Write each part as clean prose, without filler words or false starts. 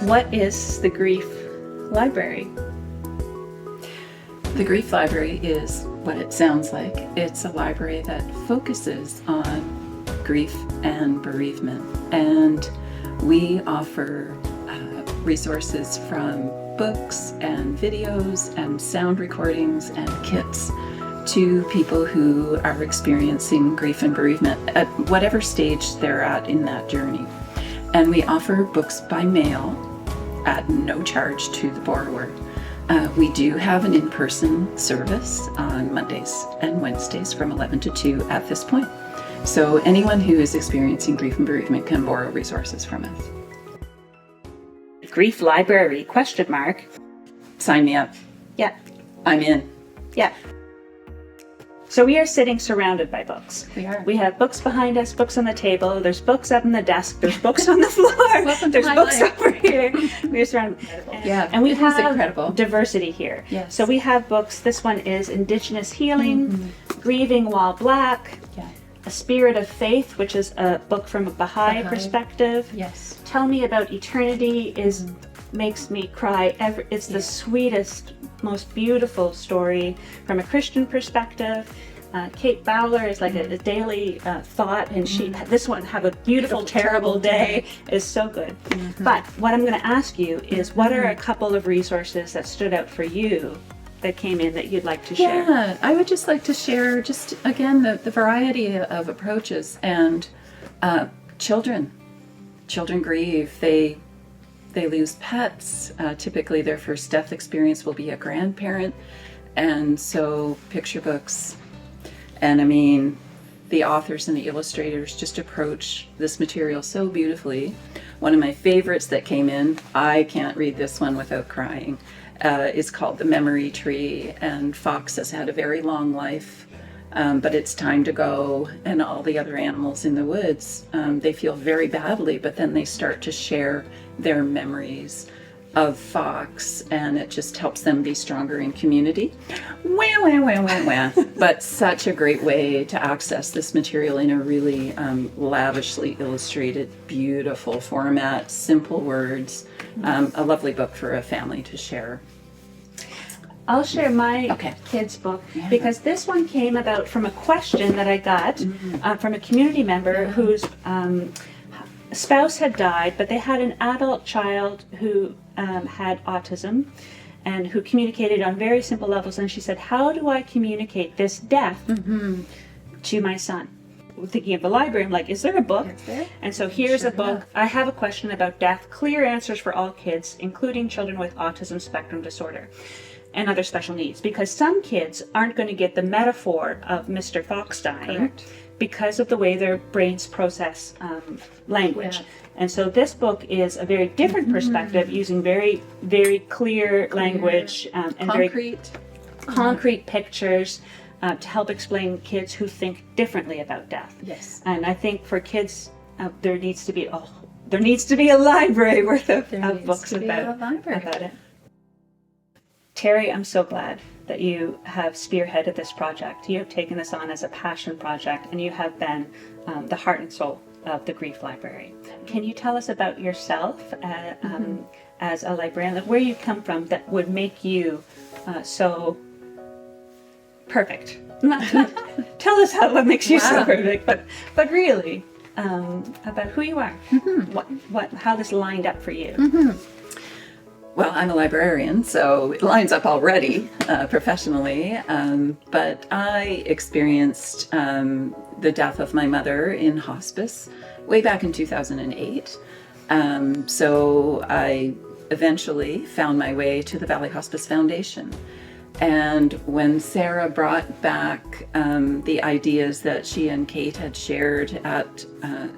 What is the Grief Library? The Grief Library is what it sounds like. It's a library that focuses on grief and bereavement. And we offer resources from books and videos and sound recordings and kits to people who are experiencing grief and bereavement at whatever stage they're at in that journey. And we offer books by mail at no charge to the borrower. We do have an in-person service on Mondays and Wednesdays from 11 to 2 at this point. So anyone who is experiencing grief and bereavement can borrow resources from us. Grief Library, ? Sign me up. Yeah. I'm in. Yeah. So we are sitting surrounded by books. We are. We have books behind us, books on the table, there's books up on the desk, there's books on the floor, there's books over here. We're surrounded. Yeah, and we have incredible diversity here. Yes. So we have books, this one is Indigenous Healing, Grieving While Black, Yeah. A Spirit of Faith, which is a book from a Baha'i perspective. Yes. Tell Me About Eternity makes me cry. It's the sweetest, most beautiful story from a Christian perspective. Kate Bowler is like a daily thought, and this one, Have a Beautiful, Terrible Day, is so good. But what I'm going to ask you is, what are a couple of resources that stood out for you that came in that you'd like to share? Yeah, I would just like to share again the variety of approaches. And children grieve. They lose pets. Typically their first death experience will be a grandparent. And so picture books. And I mean, the authors and the illustrators just approach this material so beautifully. One of my favorites that came in, I can't read this one without crying, is called The Memory Tree. And Fox has had a very long life, but it's time to go. And all the other animals in the woods, they feel very badly, but then they start to share their memories of Fox, and it just helps them be stronger in community. Wah, wah, wah, wah, wah. But such a great way to access this material in a really lavishly illustrated, beautiful format, simple words. A lovely book for a family to share. I'll share my kids' book because this one came about from a question that I got from a community member whose spouse had died, but they had an adult child who had autism and who communicated on very simple levels. And she said, how do I communicate this death to my son? Thinking of the library, I'm like, is there a book? And so here's a book. I have a question about death, clear answers for all kids, including children with autism spectrum disorder and other special needs, because some kids aren't going to get the metaphor of Mr. Fox dying because of the way their brains process language. And so this book is a very different perspective, using very, very clear language and very concrete pictures to help explain kids who think differently about death. Yes. And I think for kids, there needs to be a library worth of books about it. Terri, I'm so glad that you have spearheaded this project. You have taken this on as a passion project, and you have been the heart and soul of the Grief Library. Can you tell us about yourself as a librarian, like where you come from that would make you so perfect? Tell us what makes you so perfect, but really about who you are, how this lined up for you. Well, I'm a librarian, so it lines up already professionally, but I experienced the death of my mother in hospice way back in 2008. So I eventually found my way to the Valley Hospice Foundation. And when Sarah brought back the ideas that she and Kate had shared at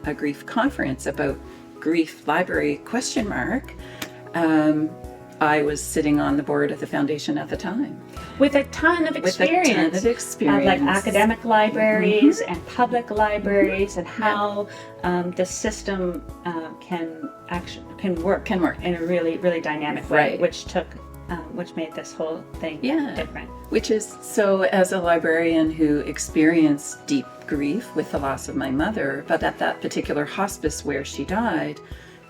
a grief conference about Grief Library ? I was sitting on the board of the foundation at the time. With a ton of experience. Like academic libraries and public libraries, and how the system can work in a really, really dynamic way, which made this whole thing different. Which is, so as a librarian who experienced deep grief with the loss of my mother, but at that particular hospice where she died,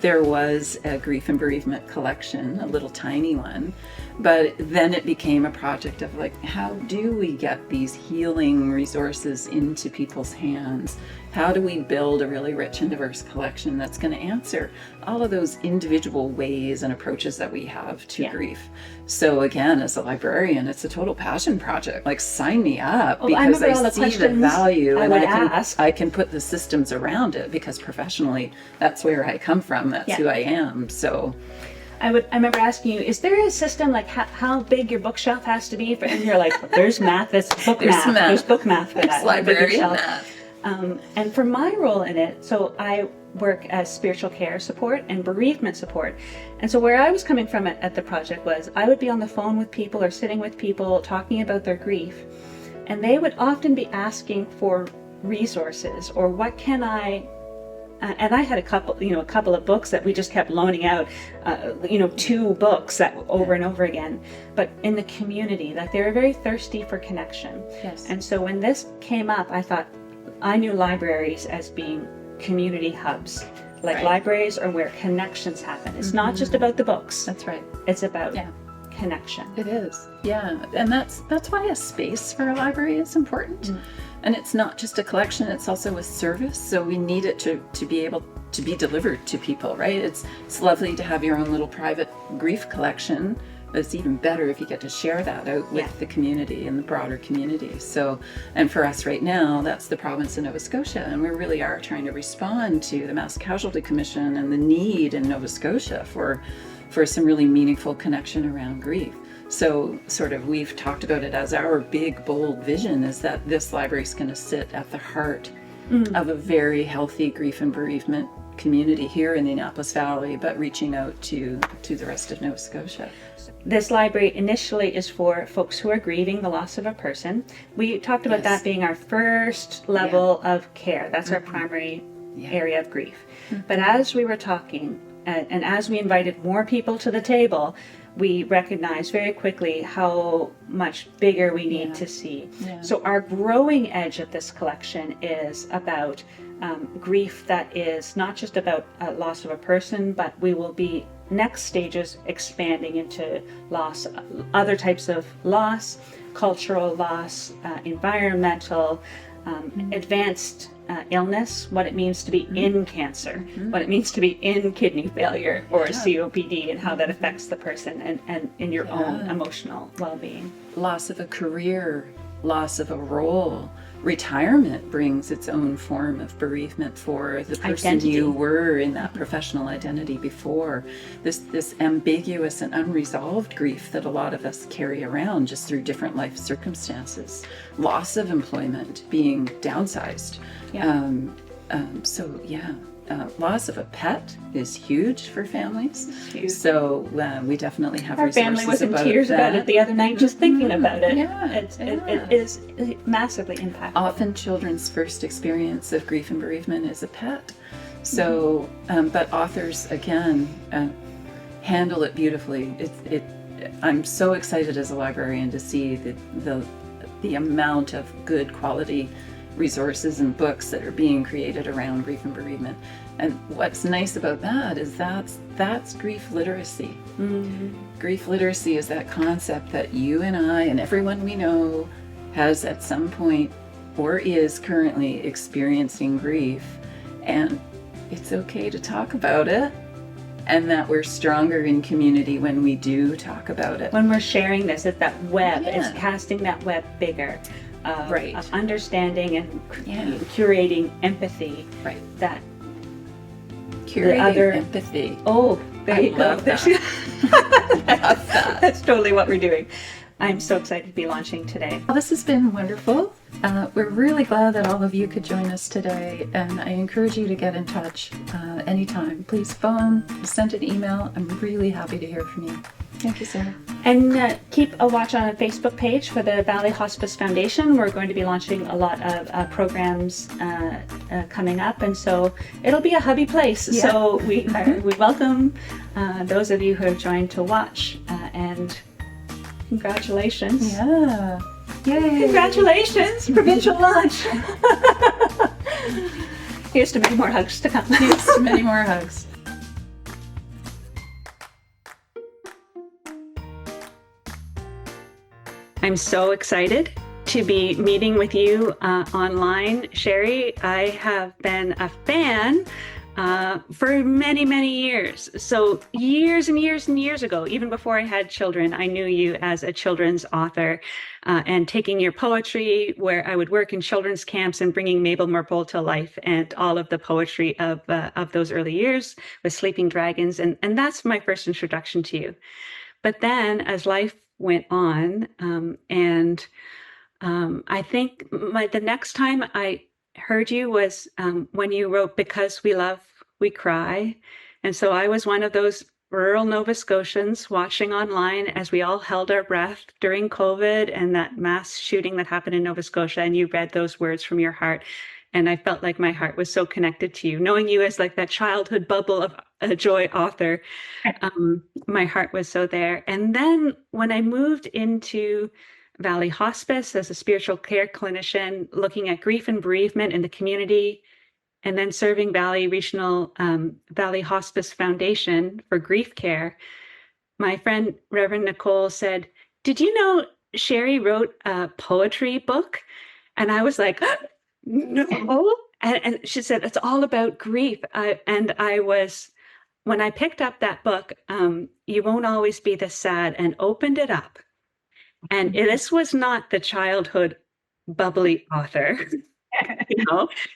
there was a grief and bereavement collection, a little tiny one, but then it became a project of like, how do we get these healing resources into people's hands? How do we build a really rich and diverse collection that's going to answer all of those individual ways and approaches that we have to grief? So again, as a librarian, it's a total passion project. Like, sign me up, because I see the value, and I can put the systems around it, because professionally, that's where I come from. That's who I am. So I remember asking you, is there a system like how big your bookshelf has to be? And you're like, there's math, there's book math. There's book math for that. Librarian math. And for my role in it, so I work as spiritual care support and bereavement support. And so where I was coming from at the project was, I would be on the phone with people or sitting with people talking about their grief. And they would often be asking for resources, or what can I, and I had a couple of books that we just kept loaning out, 2 books that over and over again. But in the community, like, they were very thirsty for connection. Yes. And so when this came up, I thought, I knew libraries as being community hubs. Like, libraries are where connections happen. It's not just about the books. That's right. It's about connection. It is. Yeah. And that's why a space for a library is important. And it's not just a collection, it's also a service. So we need it to be able to be delivered to people, right? It's lovely to have your own little private grief collection, but it's even better if you get to share that out with the community and the broader community. So, and for us right now, that's the province of Nova Scotia, and we really are trying to respond to the Mass Casualty Commission and the need in Nova Scotia for some really meaningful connection around grief. So sort of, we've talked about it as our big, bold vision is that this library is going to sit at the heart of a very healthy grief and bereavement community here in the Annapolis Valley, but reaching out to the rest of Nova Scotia. This library initially is for folks who are grieving the loss of a person. We talked about that being our first level of care. That's our primary area of grief. But as we were talking, and as we invited more people to the table, we recognized very quickly how much bigger we need to see. So our growing edge of this collection is about grief that is not just about loss of a person, but we will be next stages expanding into loss, other types of loss, cultural loss, environmental, advanced illness, what it means to be in cancer, what it means to be in kidney failure or COPD, and how that affects the person and in your own emotional well-being. Loss of a career, loss of a role. Retirement brings its own form of bereavement for the person you were in that professional identity before. This ambiguous and unresolved grief that a lot of us carry around just through different life circumstances. Loss of employment, being downsized. Loss of a pet is huge for families. Huge. So we definitely have our resources family was in about tears that. about it the other night just thinking about it. It is massively impactful. Often children's first experience of grief and bereavement is a pet. So, but authors, again, handle it beautifully. I'm so excited as a librarian to see the amount of good quality resources and books that are being created around grief and bereavement. And what's nice about that is that's grief literacy. Grief literacy is that concept that you and I and everyone we know has at some point or is currently experiencing grief, and it's okay to talk about it, and that we're stronger in community when we do talk about it. When we're sharing this, it's that web, it's casting that web bigger. Of understanding and curating empathy. Right. That curating empathy. Oh, there you go. That. That's totally what we're doing. I'm so excited to be launching today. Well, this has been wonderful. We're really glad that all of you could join us today, and I encourage you to get in touch anytime. Please phone, send an email. I'm really happy to hear from you. Thank you, Sarah. And keep a watch on a Facebook page for the Valley Hospice Foundation. We're going to be launching a lot of programs coming up, and so it'll be a hubby place. Yeah. So we welcome those of you who have joined to watch, and congratulations. Yeah. Yay. Congratulations, Provincial Launch. Here's to many more hugs to come. Here's to many more hugs. I'm so excited to be meeting with you online, Sheree. I have been a fan for many, many years. So years and years and years ago, even before I had children, I knew you as a children's author and taking your poetry where I would work in children's camps and bringing Mabel Merpole to life and all of the poetry of those early years with Sleeping Dragons. And that's my first introduction to you. But then as life went on, I think the next time I heard you was when you wrote "Because We Love, We Cry," and so I was one of those rural Nova Scotians watching online as we all held our breath during COVID and that mass shooting that happened in Nova Scotia. And you read those words from your heart, and I felt like my heart was so connected to you, knowing you as like that childhood bubble of a joy author. My heart was so there. And then when I moved into Valley Hospice as a spiritual care clinician, looking at grief and bereavement in the community, and then serving Valley Regional Valley Hospice Foundation for grief care, my friend Reverend Nicole said, "Did you know Sheree wrote a poetry book?" And I was like, "No." And she said, "It's all about grief." When I picked up that book, You Won't Always Be This Sad, and opened it up. And this was not the childhood bubbly author.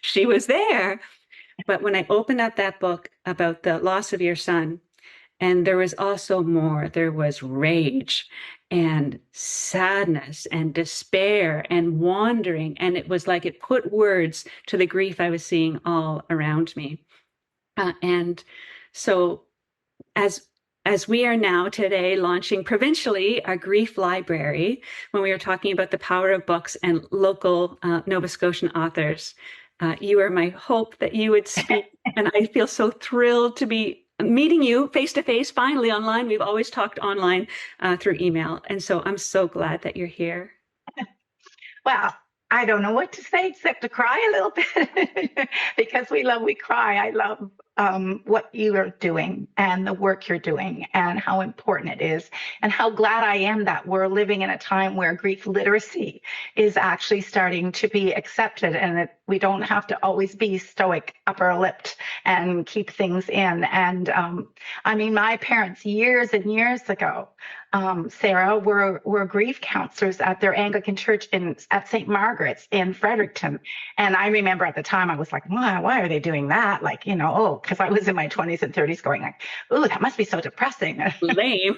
She was there. But when I opened up that book about the loss of your son, and there was also more, there was rage and sadness and despair and wandering. And it was like it put words to the grief I was seeing all around me. And so as we are now today launching provincially our grief library, when we were talking about the power of books and local Nova Scotian authors, you are my hope that you would speak. And I feel so thrilled to be meeting you face to face, finally online. We've always talked online through email. And so I'm so glad that you're here. Well, I don't know what to say except to cry a little bit because we cry. I love what you are doing and the work you're doing and how important it is and how glad I am that we're living in a time where grief literacy is actually starting to be accepted and that we don't have to always be stoic, upper-lipped and keep things in. And I mean, my parents years and years ago, Sarah, were grief counselors at their Anglican church at St. Margaret's in Fredericton. And I remember at the time I was like, why are they doing that? Like, because I was in my 20s and 30s going like, ooh, that must be so depressing. Lame.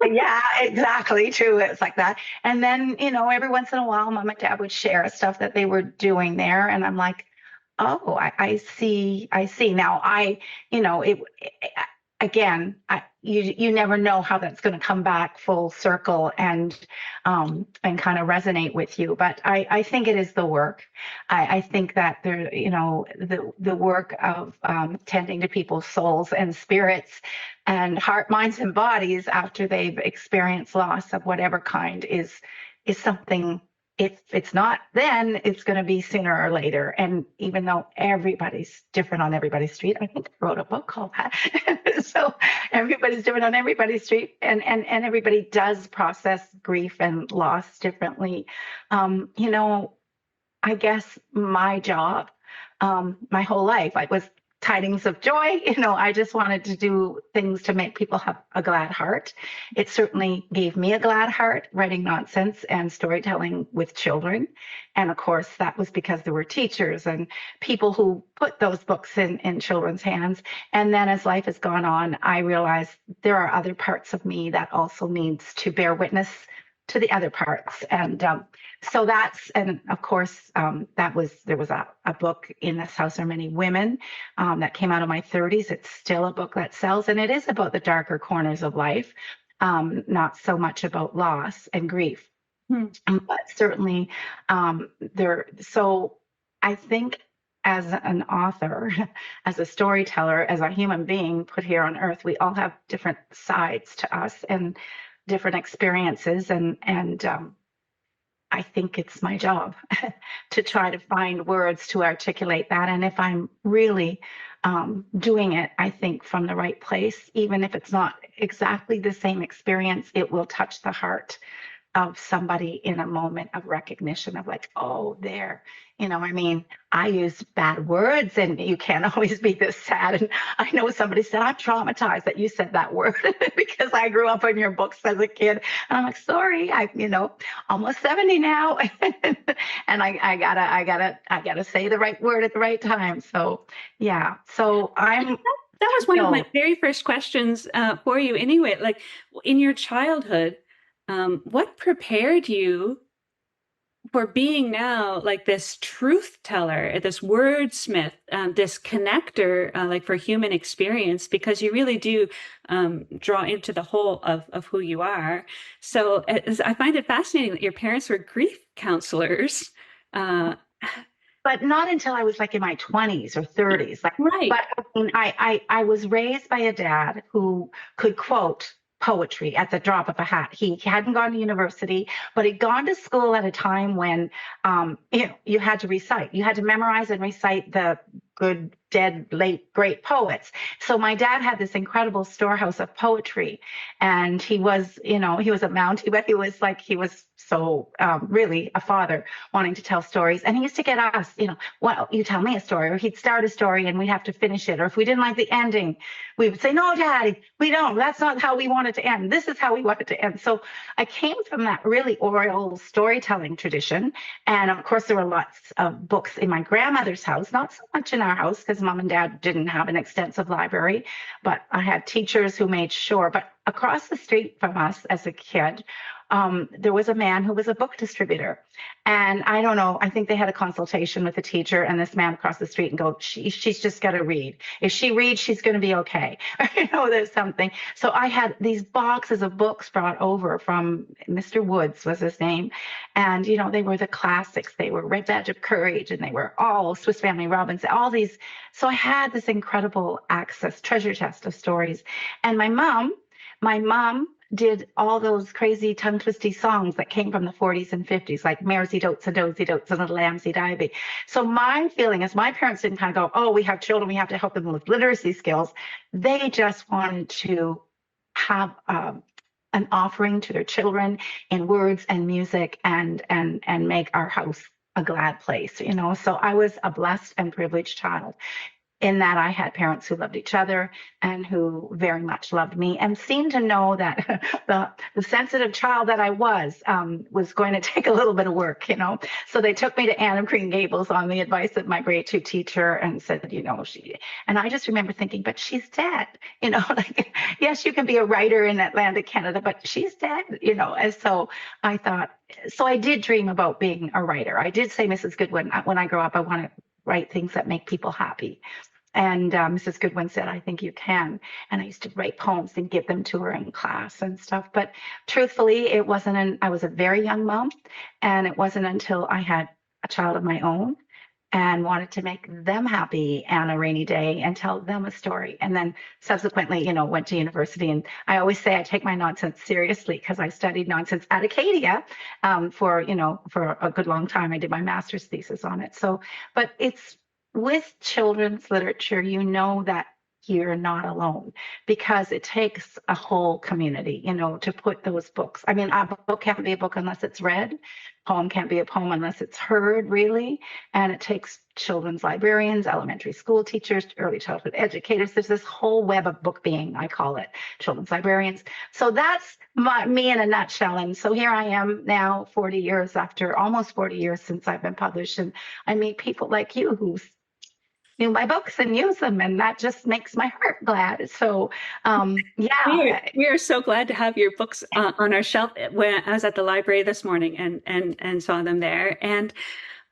Yeah, exactly. True. It's like that. And then, every once in a while, mom and dad would share stuff that they were doing there. And I'm like, oh, I see. Now again, you never know how that's going to come back full circle and kind of resonate with you. But I think it is the work. I think that there, the work of tending to people's souls and spirits and heart, minds, and bodies after they've experienced loss of whatever kind is something. If it's not then, it's going to be sooner or later. And even though everybody's different on everybody's street, I think I wrote a book called that. So everybody's different on everybody's street, and everybody does process grief and loss differently. I guess my job, my whole life, I was tidings of joy. I just wanted to do things to make people have a glad heart. It certainly gave me a glad heart, writing nonsense and storytelling with children. And of course, that was because there were teachers and people who put those books in children's hands. And then as life has gone on, I realized there are other parts of me that also needs to bear witness to the other parts. And so and of course, there was a book, In This House Are Many Women, that came out of my 30s. It's still a book that sells, and it is about the darker corners of life, not so much about loss and grief, but certainly there. So I think as an author, as a storyteller, as a human being put here on earth, we all have different sides to us and different experiences, and I think it's my job to try to find words to articulate that. And if I'm really doing it, I think from the right place, even if it's not exactly the same experience, it will touch the heart of somebody in a moment of recognition of like, oh, there, I mean, I use bad words and you can't always be this sad. And I know somebody said, I'm traumatized that you said that word because I grew up in your books as a kid. And I'm like, sorry, almost 70 now. And I gotta say the right word at the right time. So yeah. So that was one of my very first questions for you anyway. Like in your childhood, what prepared you for being now like this truth teller, this wordsmith, this connector, like for human experience, because you really do draw into the whole of who you are. So I find it fascinating that your parents were grief counselors. But not until I was like in my 20s or 30s. Like, right. But I mean, I was raised by a dad who could quote poetry at the drop of a hat. He hadn't gone to university, but he'd gone to school at a time when you had to recite. You had to memorize and recite the good, dead, late, great poets. So my dad had this incredible storehouse of poetry, and he was a Mountie, but he was so really a father wanting to tell stories. And he used to get us, well, you tell me a story, or he'd start a story and we'd have to finish it. Or if we didn't like the ending, we would say, no, Daddy, we don't. That's not how we want it to end. This is how we want it to end. So I came from that really oral storytelling tradition. And of course, there were lots of books in my grandmother's house, not so much in our house because Mom and Dad didn't have an extensive library, but I had teachers who made sure. But across the street from us as a kid, there was a man who was a book distributor. And I don't know, I think they had a consultation with the teacher and this man across the street and go, she's just got to read. If she reads, she's going to be okay. There's something. So I had these boxes of books brought over from Mr. Woods was his name. And, they were the classics. They were Red Badge of Courage, and they were all Swiss Family Robinson, all these. So I had this incredible treasure chest of stories. And my mom did all those crazy tongue twisty songs that came from the 40s and 50s, like Maresy Dotes and Dozy Dotes and Little Lambsy Divey. So my feeling is my parents didn't kind of go, oh, we have children, we have to help them with literacy skills. They just wanted to have an offering to their children in words and music and make our house a glad place, So I was a blessed and privileged child, in that I had parents who loved each other and who very much loved me and seemed to know that the sensitive child that I was going to take a little bit of work, So they took me to Anne of Green Gables on the advice of my grade 2 teacher and said, and I just remember thinking, but she's dead, like, yes, you can be a writer in Atlantic Canada, but she's dead, And so I thought, so I did dream about being a writer. I did say, Mrs. Goodwin, when I grow up, I want to write things that make people happy. And Mrs. Goodwin said, I think you can. And I used to write poems and give them to her in class and stuff. But truthfully, I was a very young mom. And it wasn't until I had a child of my own and wanted to make them happy on a rainy day and tell them a story. And then subsequently, went to university. And I always say I take my nonsense seriously because I studied nonsense at Acadia for a good long time. I did my master's thesis on it. So, but it's with children's literature, that you're not alone because it takes a whole community, to put those books. I mean, a book can't be a book unless it's read. Poem can't be a poem unless it's heard, really. And it takes children's librarians, elementary school teachers, early childhood educators. There's this whole web of book being, I call it, children's librarians. So that's me in a nutshell. And so here I am now, almost 40 years since I've been published. And I meet people like you who knew my books and use them, and that just makes my heart glad. So we are so glad to have your books on our shelf. When I was at the library this morning and saw them there, and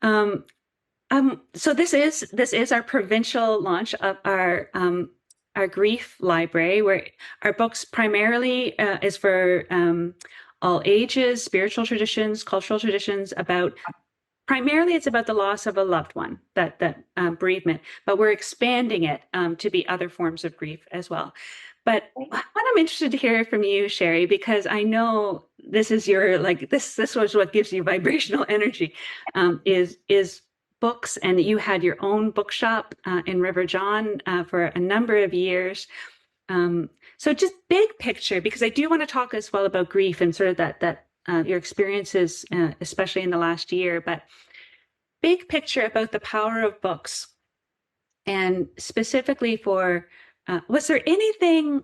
so this is our provincial launch of our grief library, where our books primarily is for all ages, spiritual traditions, cultural traditions, primarily, it's about the loss of a loved one, that bereavement, but we're expanding it to be other forms of grief as well. But what I'm interested to hear from you, Sheree, because I know this is your, this was what gives you vibrational energy, is books, and you had your own bookshop in River John for a number of years. So just big picture, because I do want to talk as well about grief and sort of that your experiences, especially in the last year, but big picture about the power of books, and specifically for, was there anything,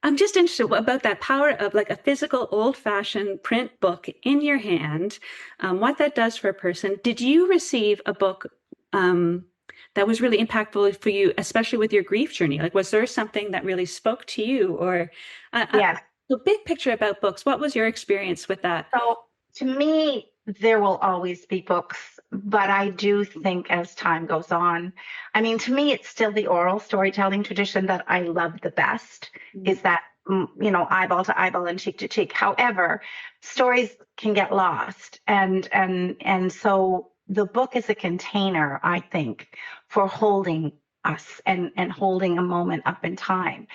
I'm just interested about that power of like a physical old-fashioned print book in your hand, what that does for a person. Did you receive a book that was really impactful for you, especially with your grief journey? Like, was there something that really spoke to you? Or Yes. the big picture about books, what was your experience with that? So to me, there will always be books, but I do think as time goes on, I mean, to me, it's still the oral storytelling tradition that I love the best, is that, eyeball to eyeball and cheek to cheek. However, stories can get lost. And so the book is a container, I think, for holding us and holding a moment up in time.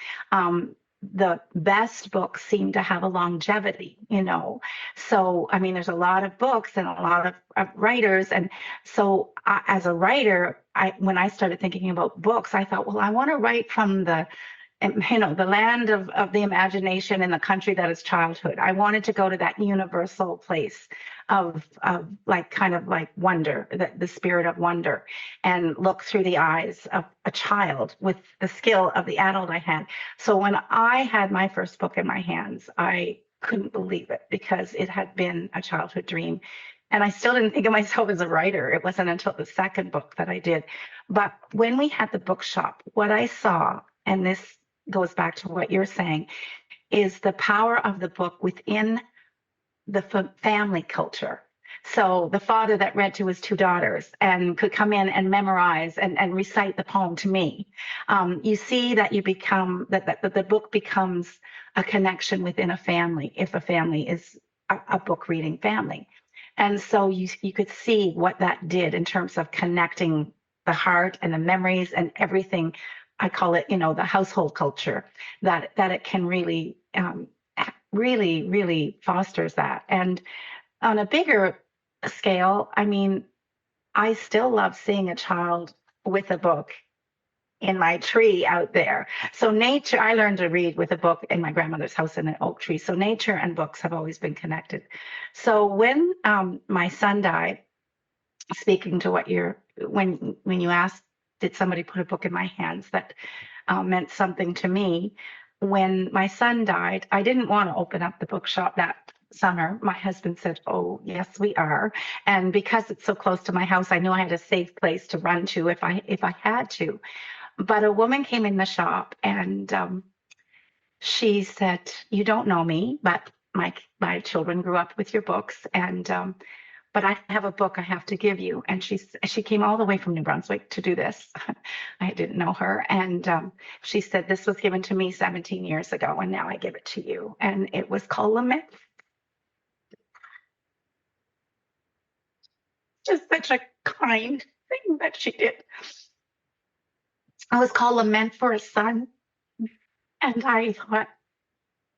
The best books seem to have a longevity. So, I mean, there's a lot of books and a lot of writers. And so as a writer, when I started thinking about books, I thought, well, I want to write from the land of the imagination in the country that is childhood. I wanted to go to that universal place of like kind of like wonder, the spirit of wonder, and look through the eyes of a child with the skill of the adult I had. So when I had my first book in my hands, I couldn't believe it because it had been a childhood dream. And I still didn't think of myself as a writer. It wasn't until the second book that I did. But when we had the bookshop, what I saw, and this goes back to what you're saying, is the power of the book within the family culture. So the father that read to his two daughters and could come in and memorize and recite the poem to me. You see that you become, that the book becomes a connection within a family, if a family is a book reading family. And so you could see what that did in terms of connecting the heart and the memories and everything. I call it, the household culture, that it can really, really fosters that. And on a bigger scale, I mean, I still love seeing a child with a book in my tree out there. So nature, I learned to read with a book in my grandmother's house in an oak tree. So nature and books have always been connected. So when my son died, speaking to when you asked, did somebody put a book in my hands that meant something to me? When my son died, I didn't want to open up the bookshop that summer. My husband said, "Oh, yes, we are." And because it's so close to my house, I knew I had a safe place to run to if I had to. But a woman came in the shop and she said, "You don't know me, but my children grew up with your books, and but I have a book I have to give you." And she came all the way from New Brunswick to do this. I didn't know her. And she said, "This was given to me 17 years ago, and now I give it to you." And it was called Lament. Just such a kind thing that she did. It was called Lament for a Son. And I thought,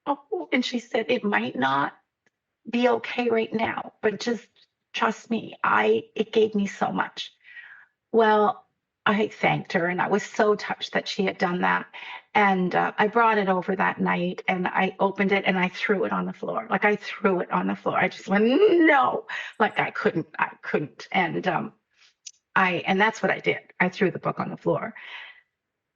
oh, and she said, "It might not be okay right now, but just trust me, it gave me so much." Well, I thanked her and I was so touched that she had done that. And I brought it over that night and I opened it and I threw it on the floor. Like I threw it on the floor. I just went, no, like I couldn't. And and that's what I did. I threw the book on the floor.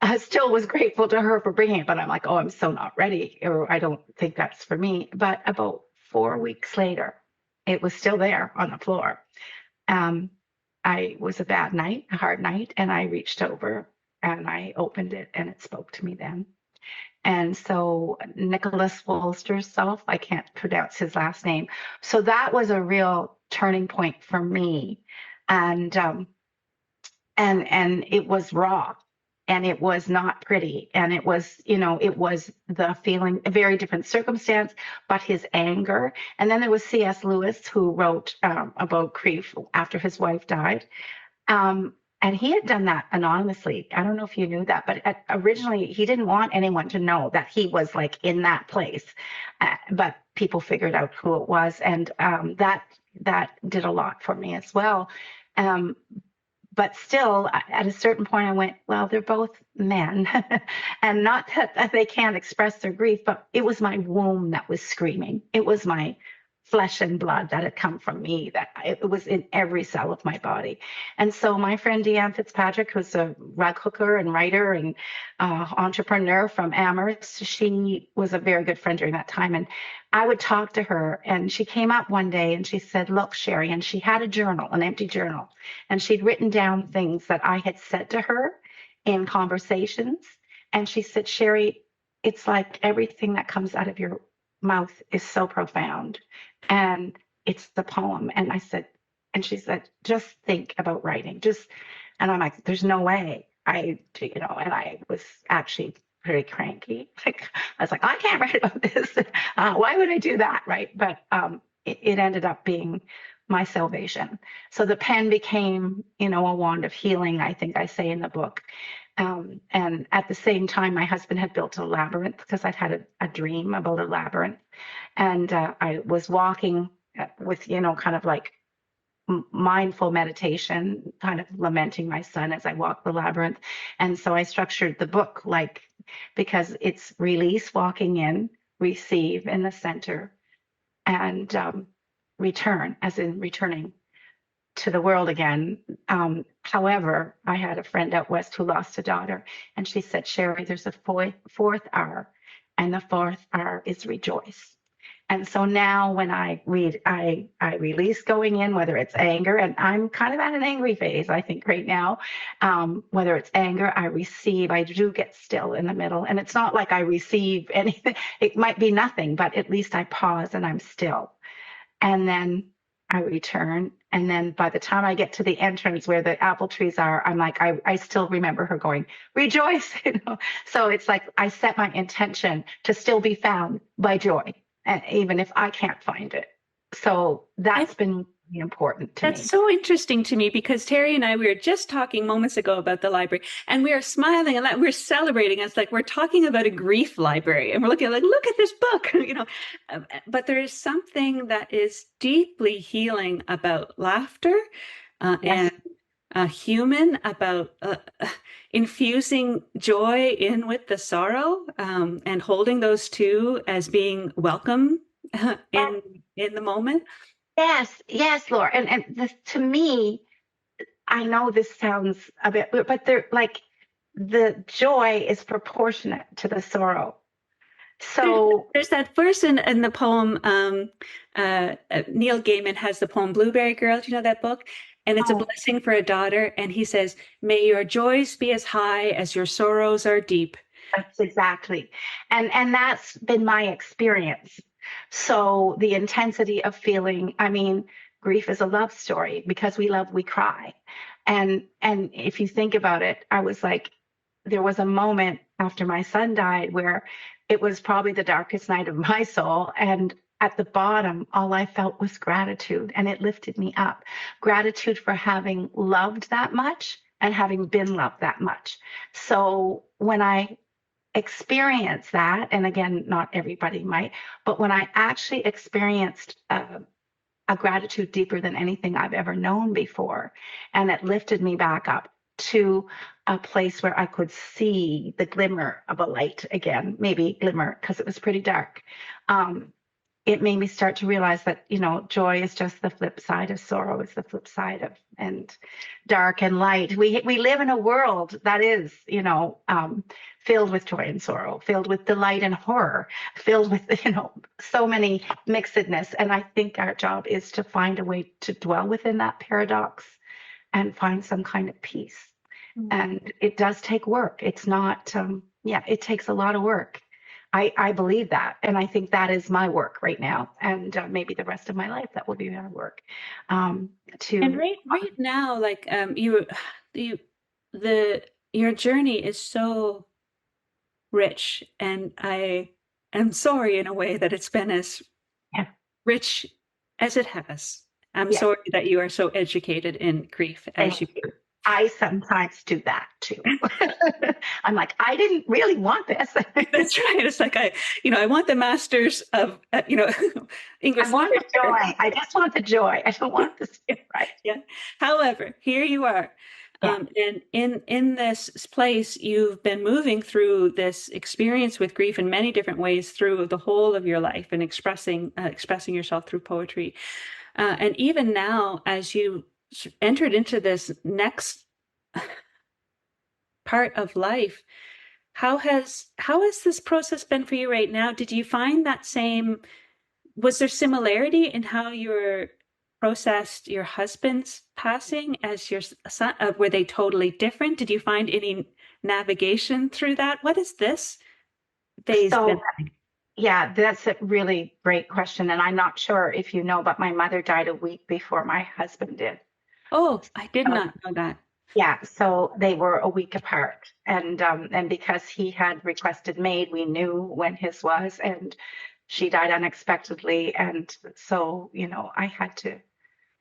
I still was grateful to her for bringing it, but I'm like, oh, I'm so not ready, or I don't think that's for me. But about 4 weeks later, it was still there on the floor. I was a bad night, a hard night, and I reached over and I opened it and it spoke to me then. And so Nicholas Wolsterself, I can't pronounce his last name. So that was a real turning point for me. And it was raw. And it was not pretty. And it was, it was the feeling, a very different circumstance, but his anger. And then there was C.S. Lewis, who wrote about grief after his wife died. And he had done that anonymously. I don't know if you knew that, but originally he didn't want anyone to know that he was like in that place. But people figured out who it was. And that did a lot for me as well. But still, at a certain point, I went, well, they're both men. And not that they can't express their grief, but it was my womb that was screaming. It was my flesh and blood that had come from me, that it was in every cell of my body. And so my friend Deanne Fitzpatrick, who's a rug hooker and writer and entrepreneur from Amherst, she was a very good friend during that time. And I would talk to her, and she came up one day and she said, look, Sheree, and she had a journal, an empty journal, and she'd written down things that I had said to her in conversations. And she said, Sheree, it's like everything that comes out of your mouth is so profound, and it's the poem. And I said, and she said, just think about writing. And I'm like, there's no way. And I was actually pretty cranky. Like, I was like, I can't write about this. Why would I do that? Right. But it ended up being my salvation. So the pen became, a wand of healing, I think I say in the book. And at the same time, my husband had built a labyrinth, because I'd had a dream about a labyrinth. And I was walking with, kind of like mindful meditation, kind of lamenting my son as I walked the labyrinth. And so I structured the book because it's release, walking in, receive in the center, and return, as in returning to the world again. However, I had a friend out west who lost a daughter, and she said, Sheree, there's a fourth R, and the fourth R is rejoice. And so now when I read, I release going in, whether it's anger, and I'm kind of at an angry phase, I think, right now. Whether it's anger, I receive. I do get still in the middle. And it's not like I receive anything. It might be nothing, but at least I pause and I'm still. And then I return. And then by the time I get to the entrance where the apple trees are, I'm like, I still remember her going, rejoice. So it's like I set my intention to still be found by joy, and even if I can't find it. So that's been really important to me. That's so interesting to me, because Terri and I, we were just talking moments ago about the library, and we are smiling and we're celebrating. It's like we're talking about a grief library, and we're looking like, look at this book, But there is something that is deeply healing about laughter, Yes. and human, about infusing joy in with the sorrow, and holding those two as being welcome in the moment. Yes, Laura. And to me, I know this sounds a bit weird, but they're like, the joy is proportionate to the sorrow. So there's that verse in the poem. Neil Gaiman has the poem Blueberry Girl. Do you know that book? And it's a blessing for a daughter. And he says, may your joys be as high as your sorrows are deep. that's exactly. And that's been my experience. So the intensity of feeling, grief is a love story. Because we love, we cry. And if you think about it, I was like, there was a moment after my son died where it was probably the darkest night of my soul. And at the bottom, all I felt was gratitude, and it lifted me up. Gratitude for having loved that much and having been loved that much. So when I experience that, and again, not everybody might, but when I actually experienced a gratitude deeper than anything I've ever known before, and it lifted me back up to a place where I could see the glimmer of a light again, maybe glimmer, because it was pretty dark. It made me start to realize that, joy is just the flip side of sorrow, is the flip side of, and dark and light. We live in a world that is, filled with joy and sorrow, filled with delight and horror, filled with, so many mixedness. And I think our job is to find a way to dwell within that paradox and find some kind of peace. Mm-hmm. And it does take work. It's not, it takes a lot of work. I believe that. And I think that is my work right now. And maybe the rest of my life, that will be my work. And right now, like your journey is so rich. And I am sorry in a way that it's been as rich as it has. I'm sorry that you are so educated in grief as you do. I sometimes do that too. I'm like, I didn't really want this. That's right. It's like I want the masters of English. I want the joy. I just want the joy. I don't want the skin, right? Yeah. However, here you are. Yeah. And in this place, you've been moving through this experience with grief in many different ways through the whole of your life, and expressing yourself through poetry. And even now, as you entered into this next part of life, how has this process been for you right now? Did you find that same? Was there similarity in how you were processed your husband's passing as your son? Were they totally different? Did you find any navigation through that? What has this phase been So, like? yeah, that's a really great question. And I'm not sure if you know, but my mother died a week before my husband did. Oh, I did So, not know that. yeah, so they were a week apart. And because he had requested maid, we knew when his was, and she died unexpectedly. And so, I had to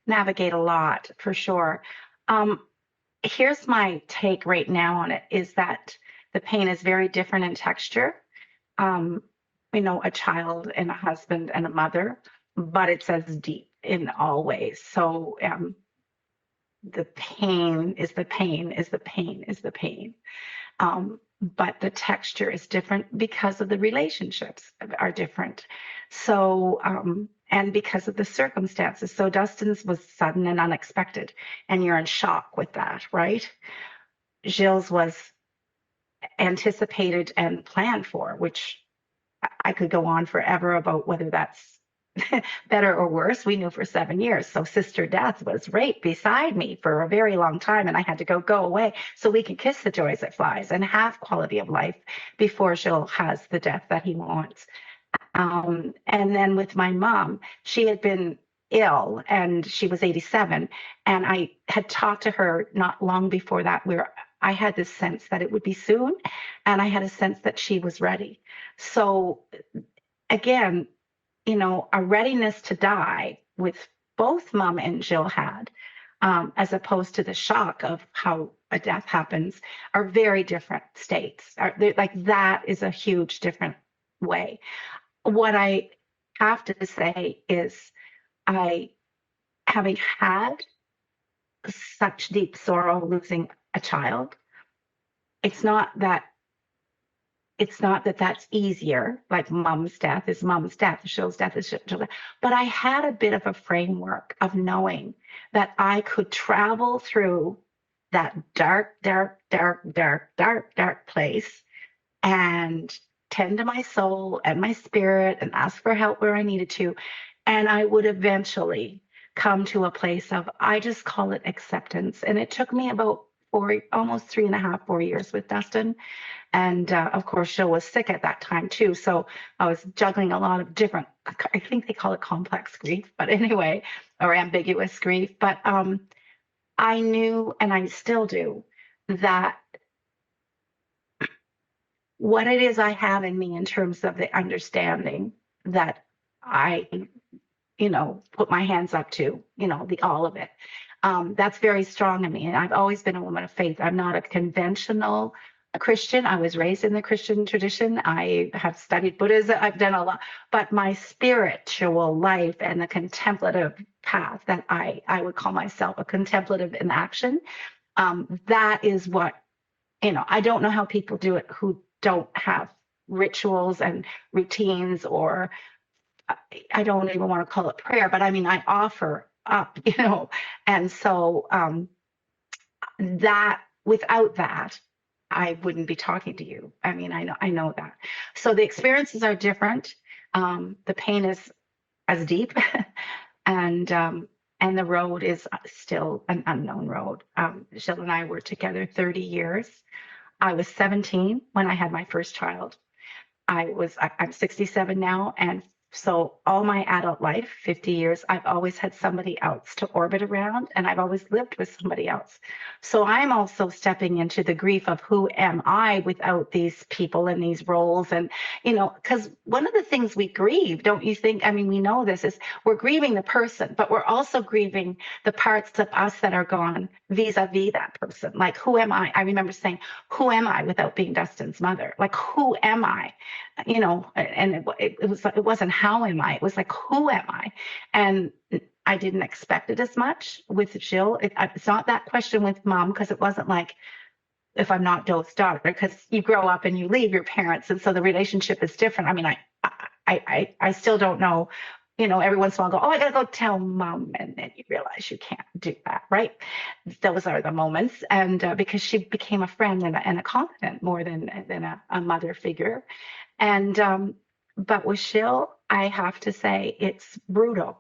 navigate a lot for sure. Um, Here's my take right now on it is that the pain is very different in texture. Um, a child and a husband and a mother, but it's as deep in all ways. So the pain is the pain is the pain is the pain. But the texture is different because of the relationships are different. So, and because of the circumstances. So Dustin's was sudden and unexpected, and you're in shock with that, right? Gilles was anticipated and planned for, which I could go on forever about whether that's better or worse. We knew for 7 years. So sister death was right beside me for a very long time. And I had to go away so we can kiss the joys that flies and have quality of life before Gilles has the death that he wants. And then with my mom, she had been ill and she was 87. And I had talked to her not long before that, where I had this sense that it would be soon. And I had a sense that she was ready. So again, a readiness to die with both mom and Jill had, as opposed to the shock of how a death happens, are very different states. Like that is a huge different way. What I have to say is, having had such deep sorrow losing a child, it's not that that's easier. Like mom's death is mom's death, Jill's death is Jill's death. But I had a bit of a framework of knowing that I could travel through that dark, dark, dark, dark, dark, dark place and tend to my soul and my spirit and ask for help where I needed to. And I would eventually come to a place of, I just call it acceptance. And it took me about almost 3.5, 4 years with Dustin. And of course, Jill was sick at that time too. So I was juggling a lot of different, I think they call it complex grief, but anyway, or ambiguous grief. But I knew, and I still do, that what it is I have in me in terms of the understanding that I, put my hands up to, the all of it. That's very strong in me. And I've always been a woman of faith. I'm not a conventional Christian. I was raised in the Christian tradition. I have studied Buddhism. I've done a lot, but my spiritual life and the contemplative path that I would call myself a contemplative in action. That is what, I don't know how people do it who don't have rituals and routines, or I don't even want to call it prayer, but I mean, I offer up, and so that without that, I wouldn't be talking to you. I mean, I know that. So the experiences are different. The pain is as deep, and the road is still an unknown road. Jill and I were together 30 years. I was 17 when I had my first child. I'm 67 now, and so all my adult life, 50 years, I've always had somebody else to orbit around, and I've always lived with somebody else. So I'm also stepping into the grief of who am I without these people and these roles. And, because one of the things we grieve, don't you think? I mean, we know this is we're grieving the person, but we're also grieving the parts of us that are gone vis-a-vis that person. Like, who am I? I remember saying, who am I without being Dustin's mother? Like, who am I? And it wasn't how am I? It was like, who am I? And I didn't expect it as much with Jill. It's not that question with mom, because it wasn't like, if I'm not Joe's daughter, because you grow up and you leave your parents, and so the relationship is different. I mean, I still don't know. Every once in a while, I go, oh, I gotta go tell mom, and then you realize you can't do that, right? Those are the moments, and because she became a friend and a confidant more than a mother figure, and but with Jill, I have to say it's brutal.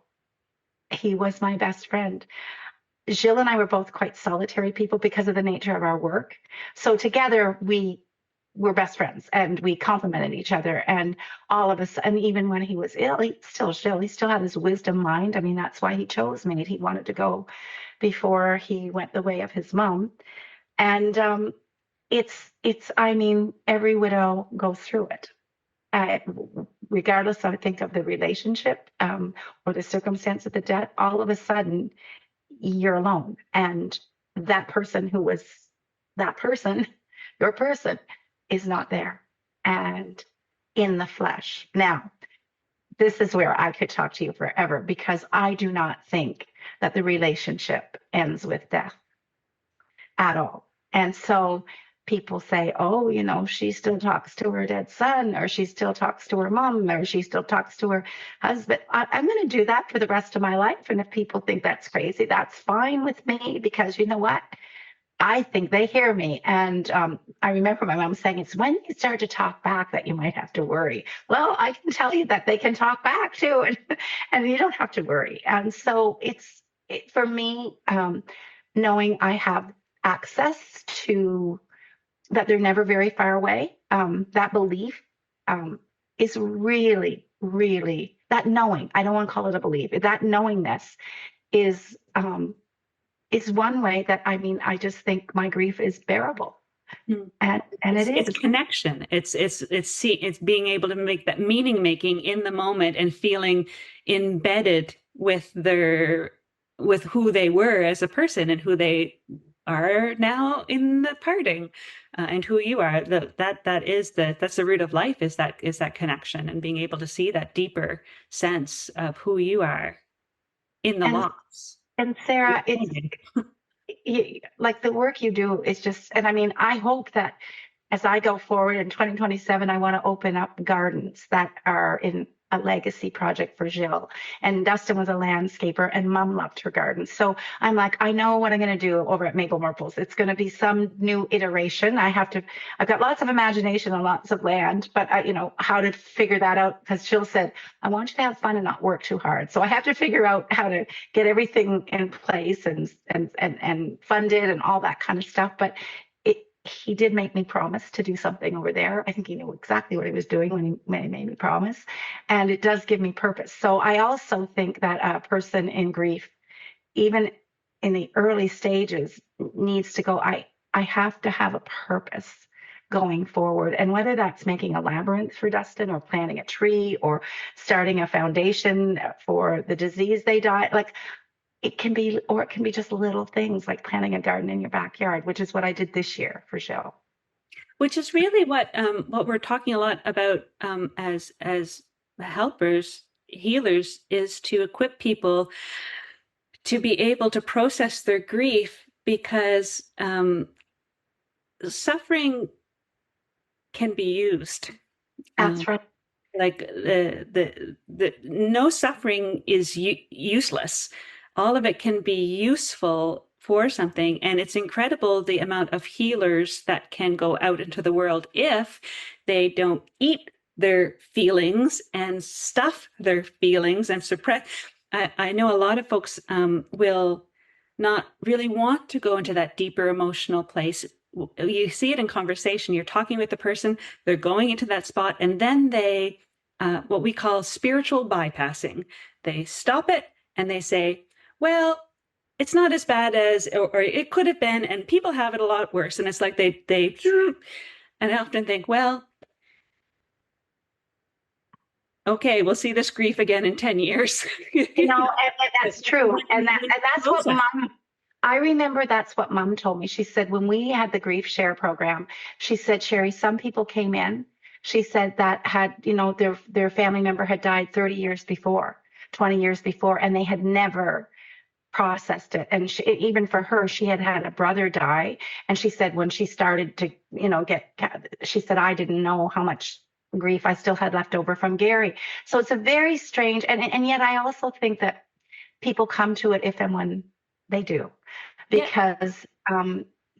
He was my best friend. Jill and I were both quite solitary people because of the nature of our work. So together we were best friends and we complimented each other. And all of us, and even when he was ill, he still had his wisdom mind. I mean, that's why he chose me. He wanted to go before he went the way of his mom. And I mean, every widow goes through it. Regardless, I think, of the relationship or the circumstance of the death, all of a sudden you're alone, and that person who was that person, your person, is not there and in the flesh. Now, this is where I could talk to you forever, because I do not think that the relationship ends with death at all. And so people say, oh, she still talks to her dead son, or she still talks to her mom, or she still talks to her husband. I'm going to do that for the rest of my life. And if people think that's crazy, that's fine with me, because you know what? I think they hear me. And I remember my mom saying, it's when you start to talk back that you might have to worry. Well, I can tell you that they can talk back too, and you don't have to worry. And so for me, knowing I have access to, that they're never very far away, that belief is really, really, that knowing, I don't want to call it a belief, that knowingness is one way that, I mean, I just think my grief is bearable. And it's connection. It's being able to make that meaning making in the moment and feeling embedded with who they were as a person and who they are now in the parting, and who you are. That's the root of life, is that connection, and being able to see that deeper sense of who you are in the loss. And Sarah, like the work you do is just, and I mean, I hope that as I go forward in 2027, I want to open up gardens that are in a legacy project for Jill. And Dustin was a landscaper, and Mom loved her garden. So I'm like, I know what I'm going to do over at Maple Myrtles. It's going to be some new iteration. I've got lots of imagination and lots of land, but how to figure that out, because Jill said, I want you to have fun and not work too hard. So I have to figure out how to get everything in place and funded and all that kind of stuff. But he did make me promise to do something over there. I think he knew exactly what he was doing when he made me promise. And it does give me purpose. So I also think that a person in grief, even in the early stages, needs to go, I have to have a purpose going forward. And whether that's making a labyrinth for Dustin, or planting a tree, or starting a foundation for the disease they died, like, it can be just little things like planting a garden in your backyard, which is what I did this year for Jill. Which is really what we're talking a lot about as helpers, healers, is to equip people to be able to process their grief, because suffering can be used. That's right. Like the no suffering is useless. All of it can be useful for something. And it's incredible the amount of healers that can go out into the world if they don't eat their feelings and stuff their feelings and suppress. I know a lot of folks will not really want to go into that deeper emotional place. You see it in conversation. You're talking with the person, they're going into that spot, and then they, what we call spiritual bypassing. They stop it and they say, well, it's not as bad as, or it could have been, and people have it a lot worse. And it's like they, and I often think, well, okay, we'll see this grief again in 10 years. And that's true. And that's what Mom, I remember that's what Mom told me. She said, when we had the grief share program, she said, Sheree, some people came in, she said, that had, their family member had died 30 years before. 20 years before, and they had never processed it. And even for her, she had had a brother die. And she said when she started to, she said, I didn't know how much grief I still had left over from Gary. So it's a very strange, and yet I also think that people come to it if and when they do, because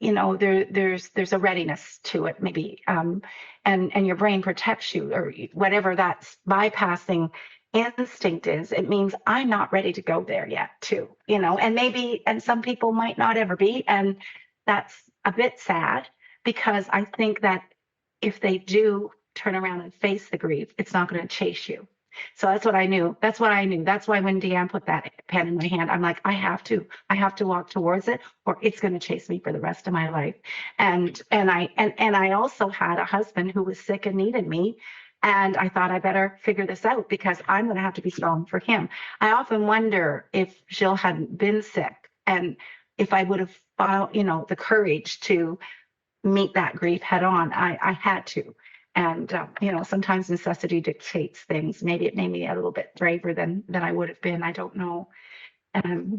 there's a readiness to it, maybe, and your brain protects you, or whatever that bypassing instinct is. It means I'm not ready to go there yet, too, and some people might not ever be, and that's a bit sad, because I think that if they do turn around and face the grief, it's not going to chase you. So that's what I knew. That's why when Deanne put that pen in my hand, I'm like, I have to walk towards it, or it's going to chase me for the rest of my life. And I also had a husband who was sick and needed me. And I thought I better figure this out, because I'm going to have to be strong for him. I often wonder if Jill hadn't been sick, and if I would have found, the courage to meet that grief head on. I had to. And, sometimes necessity dictates things. Maybe it made me a little bit braver than I would have been. I don't know. It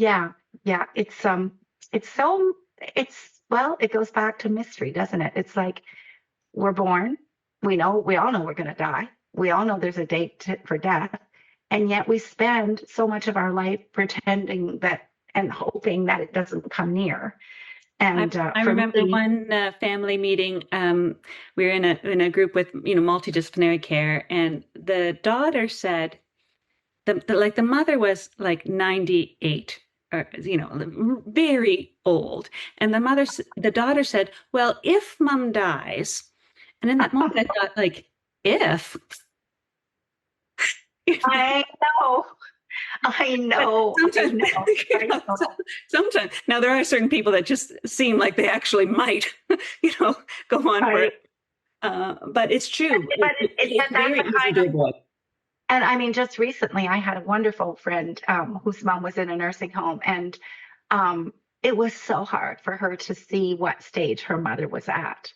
goes back to mystery, doesn't it? It's like, we're born. We all know we're going to die. We all know there's a date for death. And yet we spend so much of our life pretending that and hoping that it doesn't come near. And I remember one family meeting. We were in a group with multidisciplinary care, and the daughter said, the mother was like 98, or very old, and the daughter said, "Well, if mom dies," and in that moment I thought, like, if. I know. Sometimes now there are certain people that just seem like they actually might, go on for it. But it's true. It's very easy to avoid. And I mean, just recently, I had a wonderful friend whose mom was in a nursing home, and it was so hard for her to see what stage her mother was at.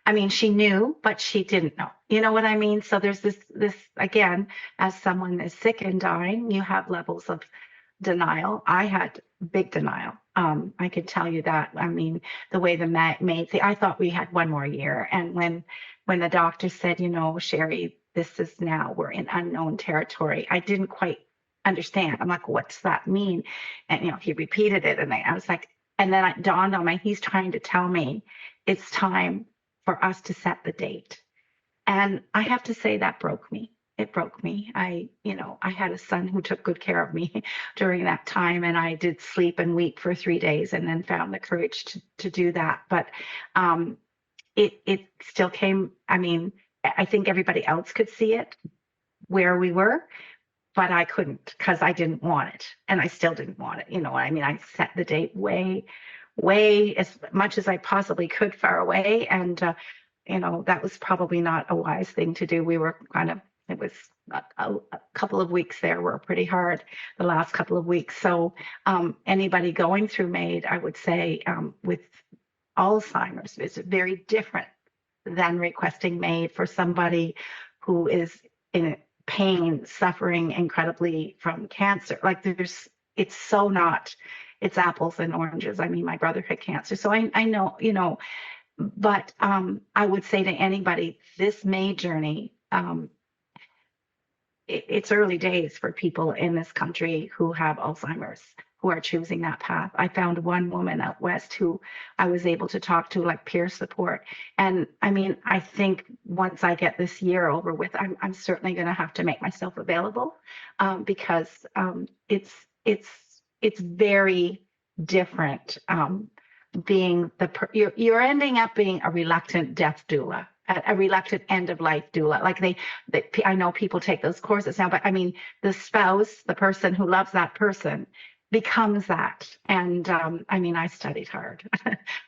I mean, she knew, but she didn't know. You know what I mean? So there's this again, as someone is sick and dying, you have levels of denial. I had big denial. I could tell you that. I mean, the way the maid, I thought we had one more year. And when the doctor said, Sheree, we're in unknown territory, I didn't quite understand. I'm like, what's that mean? And, he repeated it. And I was like, and then it dawned on me, he's trying to tell me it's time for us to set the date. And I have to say that broke me. It broke me. I had a son who took good care of me during that time, and I did sleep and weep for 3 days, and then found the courage to do that. But it still came. I mean, I think everybody else could see it where we were, but I couldn't, because I didn't want it, and I still didn't want it. You know what I mean? I set the date way as much as I possibly could far away, and that was probably not a wise thing to do. We were it was a couple of weeks there were pretty hard, the last couple of weeks. So anybody going through MAID, I would say, with Alzheimer's, is very different than requesting MAID for somebody who is in pain, suffering incredibly from cancer. Like it's so not, it's apples and oranges. I mean, my brother had cancer, so I know, but I would say to anybody, this MAID journey, it's early days for people in this country who have Alzheimer's, who are choosing that path. I found one woman out west who I was able to talk to, like peer support. And I mean, I think once I get this year over with, I'm certainly going to have to make myself available, because it's very different. Being you're ending up being a reluctant death doula, a reluctant end of life doula. Like I know people take those courses now, but I mean, the spouse, the person who loves that person, becomes that. And I mean, I studied hard.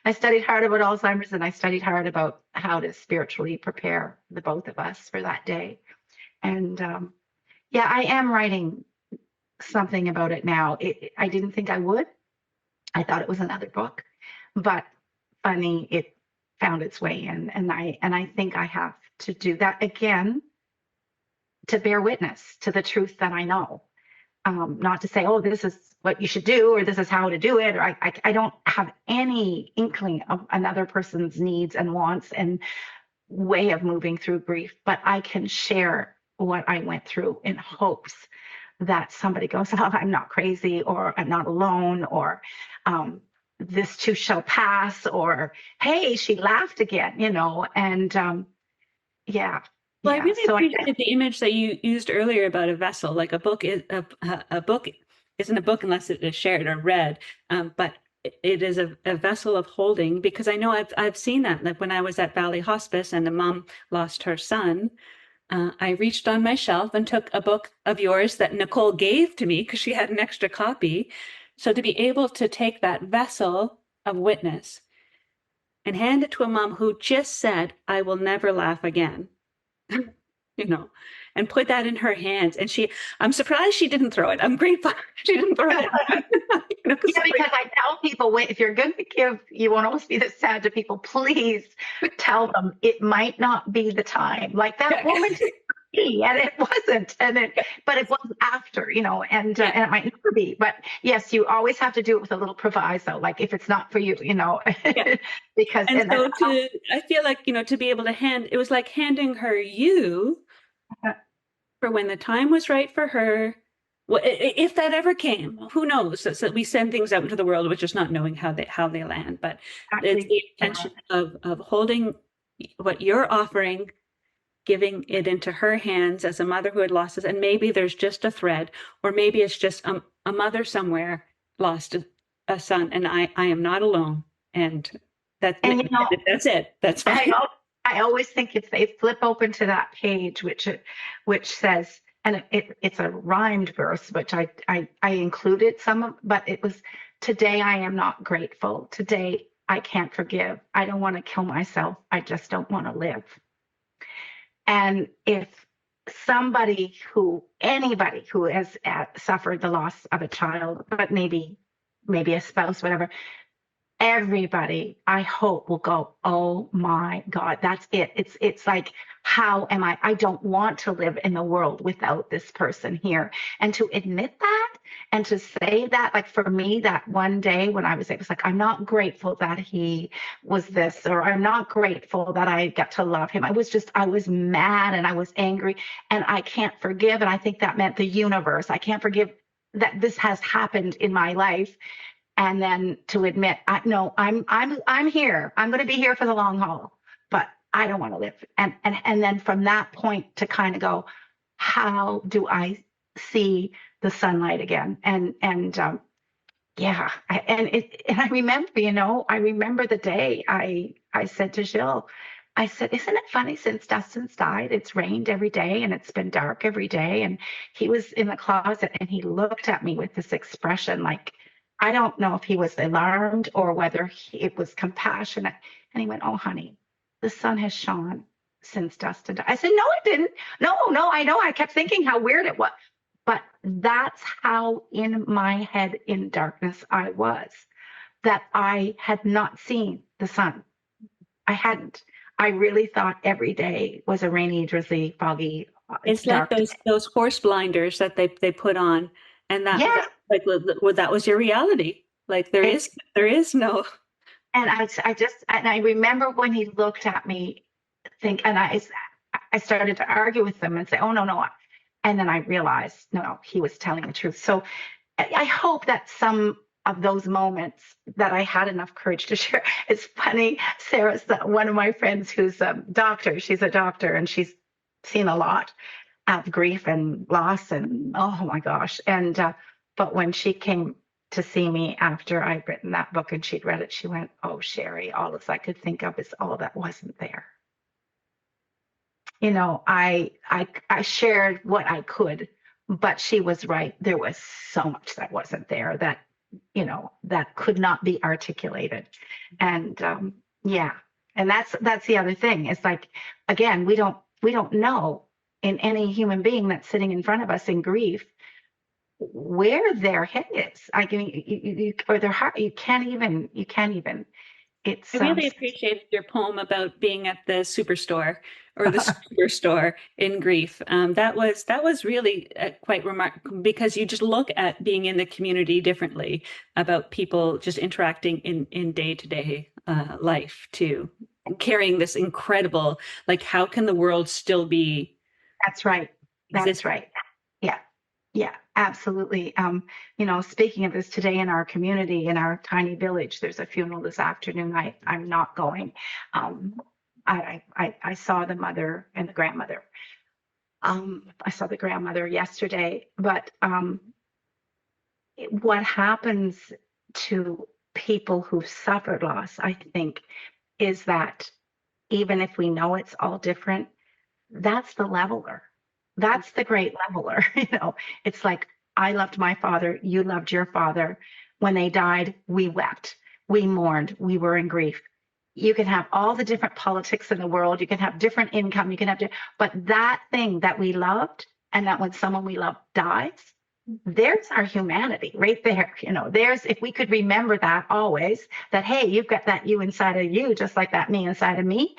I studied hard about Alzheimer's, and I studied hard about how to spiritually prepare the both of us for that day. And I am writing something about it now. I didn't think I would. I thought it was another book, but funny, it found its way in, and I think I have to do that again to bear witness to the truth that I know. not to say, oh, this is what you should do, or this is how to do it, or I don't have any inkling of another person's needs and wants and way of moving through grief, but I can share what I went through in hopes that somebody goes, oh, I'm not crazy, or I'm not alone, or this too shall pass, or hey, she laughed again, and yeah. Well, I really appreciated the image that you used earlier about a vessel. Like a book is a book isn't a book unless it is shared or read, but it is a vessel of holding. Because I know I've seen that. Like when I was at Valley Hospice and the mom lost her son, I reached on my shelf and took a book of yours that Nicole gave to me because she had an extra copy. So to be able to take that vessel of witness and hand it to a mom who just said, "I will never laugh again." And put that in her hands. And I'm surprised she didn't throw it. I'm grateful she didn't throw it. Yeah, because I tell people, if you're going to give, you won't always be this sad to people, please tell them it might not be the time. Like that woman did me, and it wasn't, but it was after, and it might never be. But yes, you always have to do it with a little proviso, like if it's not for you, Yeah. because I feel like, to be able to it was like handing her you for when the time was right for her. Well, if that ever came, who knows? So we send things out into the world, which is not knowing how they land, but it's the intention of holding what you're offering, giving it into her hands as a mother who had lost us. And maybe there's just a thread, or maybe it's just a mother somewhere lost a son, and I am not alone. And that's it. That's fine. I always think if they flip open to that page, which says, and it's a rhymed verse, which I included but it was, today I am not grateful. Today I can't forgive. I don't want to kill myself. I just don't want to live. And if anybody who has suffered the loss of a child, but maybe a spouse, whatever, everybody, I hope, will go, oh my God, that's it. It's like, how am I don't want to live in the world without this person here. And to admit that and to say that, like for me, that one day when it was like, I'm not grateful that he was this, or I'm not grateful that I got to love him. I was mad and I was angry and I can't forgive. And I think that meant the universe. I can't forgive that this has happened in my life. And then to admit, no, I'm here. I'm going to be here for the long haul, but I don't want to live. And then from that point to kind of go, how do I see the sunlight again? And yeah, I remember the day I said to Jill, I said, isn't it funny, since Dustin's died, it's rained every day and it's been dark every day. And he was in the closet and he looked at me with this expression, like, I don't know if he was alarmed or whether it was compassionate. And he went, oh, honey, the sun has shone since Dustin died. I said, no, it didn't. No, I know. I kept thinking how weird it was. But that's how in my head in darkness I was, that I had not seen the sun. I hadn't. I really thought every day was a rainy, drizzly, foggy. It's like those horse blinders that they put on. And that was your reality. Like there is no. And I remember when he looked at me, and I started to argue with him and say, oh, no. And then I realized, no, he was telling the truth. So I hope that some of those moments that I had enough courage to share. It's funny, Sarah's one of my friends who's a doctor. She's a doctor and she's seen a lot of grief and loss and oh my gosh. And but when she came to see me after I'd written that book and she'd read it, she went, oh, Sheree, all I could think of is all that wasn't there. I shared what I could, but she was right. There was so much that wasn't there that, that could not be articulated. And yeah, and that's the other thing. It's like, again, we don't know in any human being that's sitting in front of us in grief where their head is. I mean, or their heart. You can't even It's I really appreciated your poem about being at the superstore or the superstore in grief. That was really quite remarkable because you just look at being in the community differently about people just interacting in day-to-day life too, carrying this incredible, like, how can the world still be that's right. That's existing? right. Yeah. Yeah, absolutely. Speaking of this today in our community, in our tiny village, there's a funeral this afternoon. I'm not going. Um, I saw the mother and the grandmother. I saw the grandmother yesterday, but what happens to people who've suffered loss, I think, is that even if we know it's all different, that's the leveler. That's the great leveler. It's like, I loved my father, you loved your father. When they died, we wept, we mourned, we were in grief. You can have all the different politics in the world, you can have different income, you can have, but that thing that we loved, and that when someone we love dies, there's our humanity right there. There's, if we could remember that always, that, hey, you've got that you inside of you, just like that me inside of me,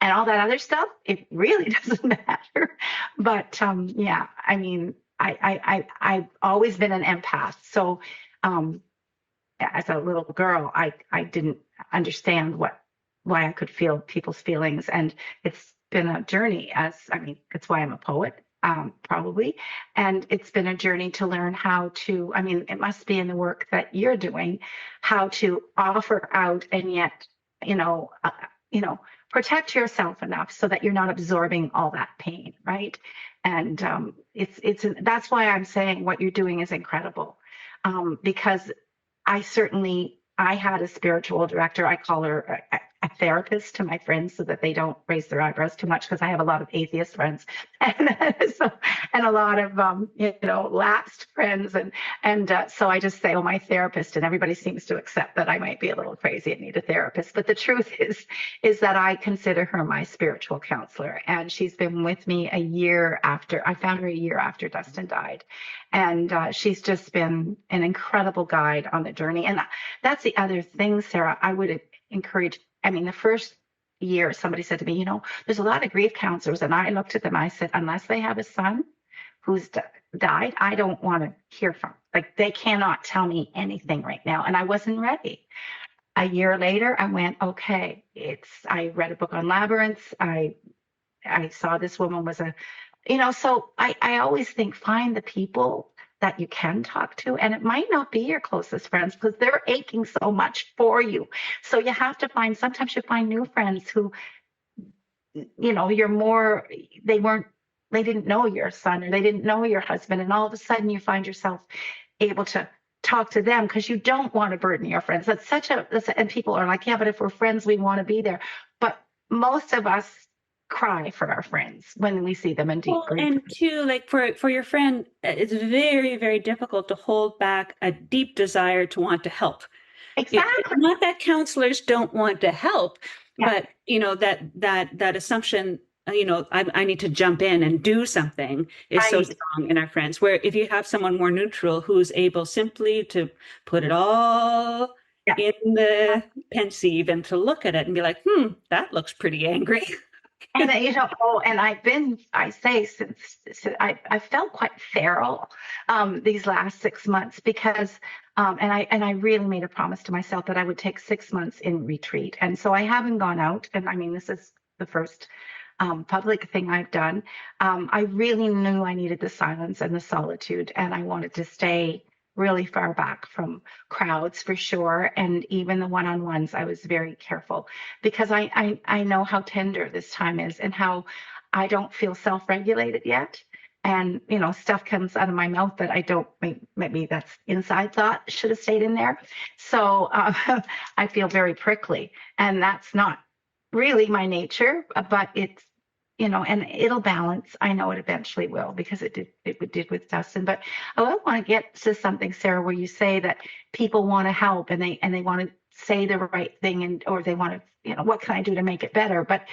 and all that other stuff, it really doesn't matter. But yeah, I mean, I've always been an empath. So as a little girl, I didn't understand why I could feel people's feelings. And it's been a journey, it's why I'm a poet, probably. And it's been a journey to learn how to, it must be in the work that you're doing, how to offer out and yet, protect yourself enough so that you're not absorbing all that pain, right? And that's why I'm saying what you're doing is incredible, because I had a spiritual director. I call her a therapist to my friends so that they don't raise their eyebrows too much, because I have a lot of atheist friends and a lot of lapsed friends, and so I just say, oh, my therapist, and everybody seems to accept that I might be a little crazy and need a therapist. But the truth is that I consider her my spiritual counselor, and she's been with me a year after I found her, a year after Dustin died. And she's just been an incredible guide on the journey. And that's the other thing, Sarah, I would encourage. The first year somebody said to me, there's a lot of grief counselors. And I looked at them, I said, unless they have a son who's died, I don't want to hear from. Like, they cannot tell me anything right now. And I wasn't ready. A year later, I went, okay, I read a book on labyrinths. I saw this woman was so I always think, find the people that you can talk to, and it might not be your closest friends because they're aching so much for you. So you have to sometimes you find new friends who, you're more, they didn't know your son or they didn't know your husband. And all of a sudden you find yourself able to talk to them because you don't want to burden your friends. And people are like, yeah, but if we're friends, we want to be there. But most of us cry for our friends when we see them in deep grief. And too, like, for your friend, it's very, very difficult to hold back a deep desire to want to help. Exactly. Not that counselors don't want to help, Yeah. but that assumption, I need to jump in and do something is so Right. strong in our friends. Where if you have someone more neutral who's able simply to put it all Yeah. in the pensieve and to look at it and be like, that looks pretty angry. And I say, since I felt quite feral these last 6 months because and I really made a promise to myself that I would take 6 months in retreat. And so I haven't gone out, and this is the first public thing I've done. I really knew I needed the silence and the solitude, and I wanted to stay really far back from crowds for sure. And even the one-on-ones, I was very careful because I know how tender this time is and how I don't feel self-regulated yet. And, stuff comes out of my mouth that I don't, maybe that's inside thought, should have stayed in there. So I feel very prickly, and that's not really my nature, but it's, and it'll balance. I know it eventually will, because it did with Dustin. But I want to get to something, Sarah, where you say that people want to help and they want to say the right thing, or they want to, what can I do to make it better? But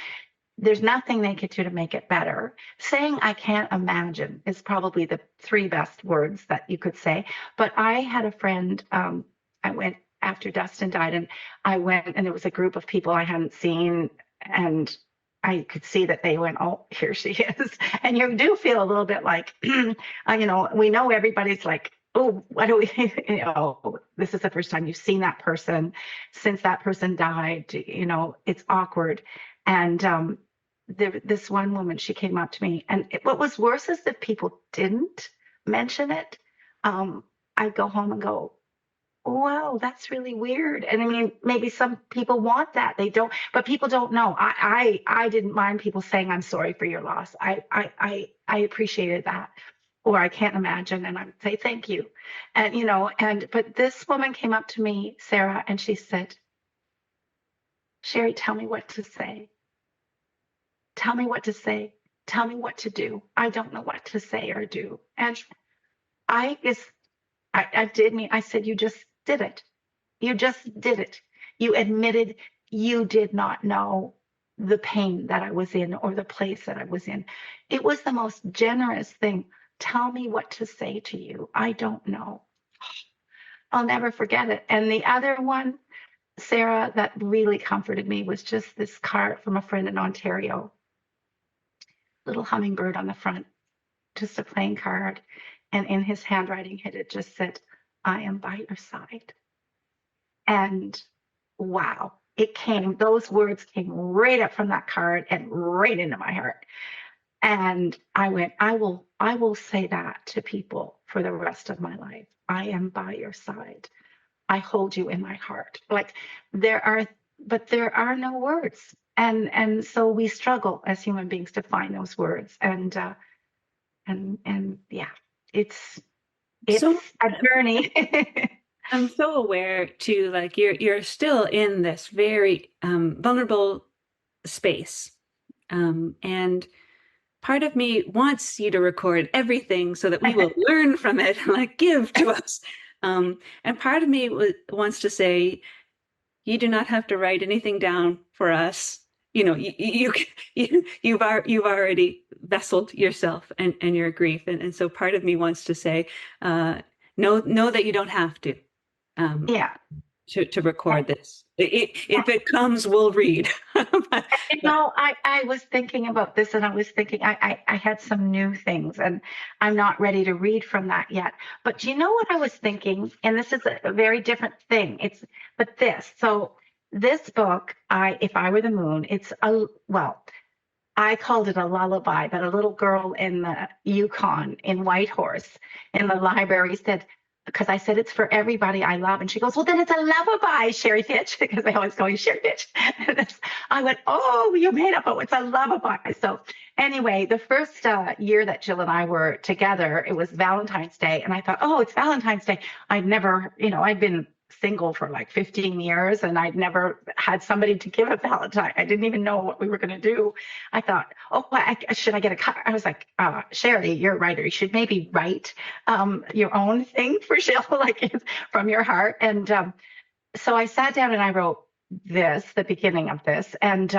there's nothing they could do to make it better. Saying I can't imagine is probably the 3 best words that you could say. But I had a friend, after Dustin died, and I went, and there was a group of people I hadn't seen, and I could see that they went, oh, here she is. And you do feel a little bit like, we know everybody's like, oh, what do we, this is the first time you've seen that person since that person died, it's awkward. And this one woman, she came up to me, and what was worse is that people didn't mention it. I'd go home and go, wow, that's really weird. And I mean, maybe some people want that. They don't, but people don't know. I didn't mind people saying, I'm sorry for your loss. I appreciated that. Or I can't imagine. And I'd say, thank you. And, but this woman came up to me, Sarah, and she said, Sheree, tell me what to say. Tell me what to say. Tell me what to do. I don't know what to say or do. And I said, you just did it. You just did it. You admitted you did not know the pain that I was in or the place that I was in. It was the most generous thing. Tell me what to say to you. I don't know. I'll never forget it. And the other one, Sarah, that really comforted me was just this card from a friend in Ontario. Little hummingbird on the front, just a plain card. And in his handwriting, it just said, I am by your side. And wow, those words came right up from that card and right into my heart. And I went, I will say that to people for the rest of my life. I am by your side. I hold you in my heart. Like there are no words. And so we struggle as human beings to find those words. And yeah, it's So a journey. I'm so aware too, like you're still in this very vulnerable space. And part of me wants you to record everything so that we will learn from it and like give to us. And part of me wants to say, you do not have to write anything down for us. You've already vesseled yourself and your grief. And so part of me wants to say, know that you don't have to. Yeah. To record this. If it comes, we'll read. I was thinking about this, and I was thinking I had some new things, and I'm not ready to read from that yet. But you know what I was thinking? And this is a very different thing. So this book, If I Were the Moon, I called it a lullaby, but a little girl in the Yukon in Whitehorse in the library said, because I said it's for everybody I love. And she goes, well, then it's a lullaby, Sheree Fitch, because I always call you Sheree Fitch. I went, oh, you made up, oh, it's a lullaby. So anyway, the first year that Jill and I were together, it was Valentine's Day. And I thought, oh, it's Valentine's Day. I'd never, I'd been single for like 15 years and I'd never had somebody to give a Valentine. I didn't even know what we were going to do. I thought, should I get a card? I was like, Sheree, you're a writer. You should maybe write your own thing for Jill, like from your heart. And so I sat down and I wrote the beginning of this. And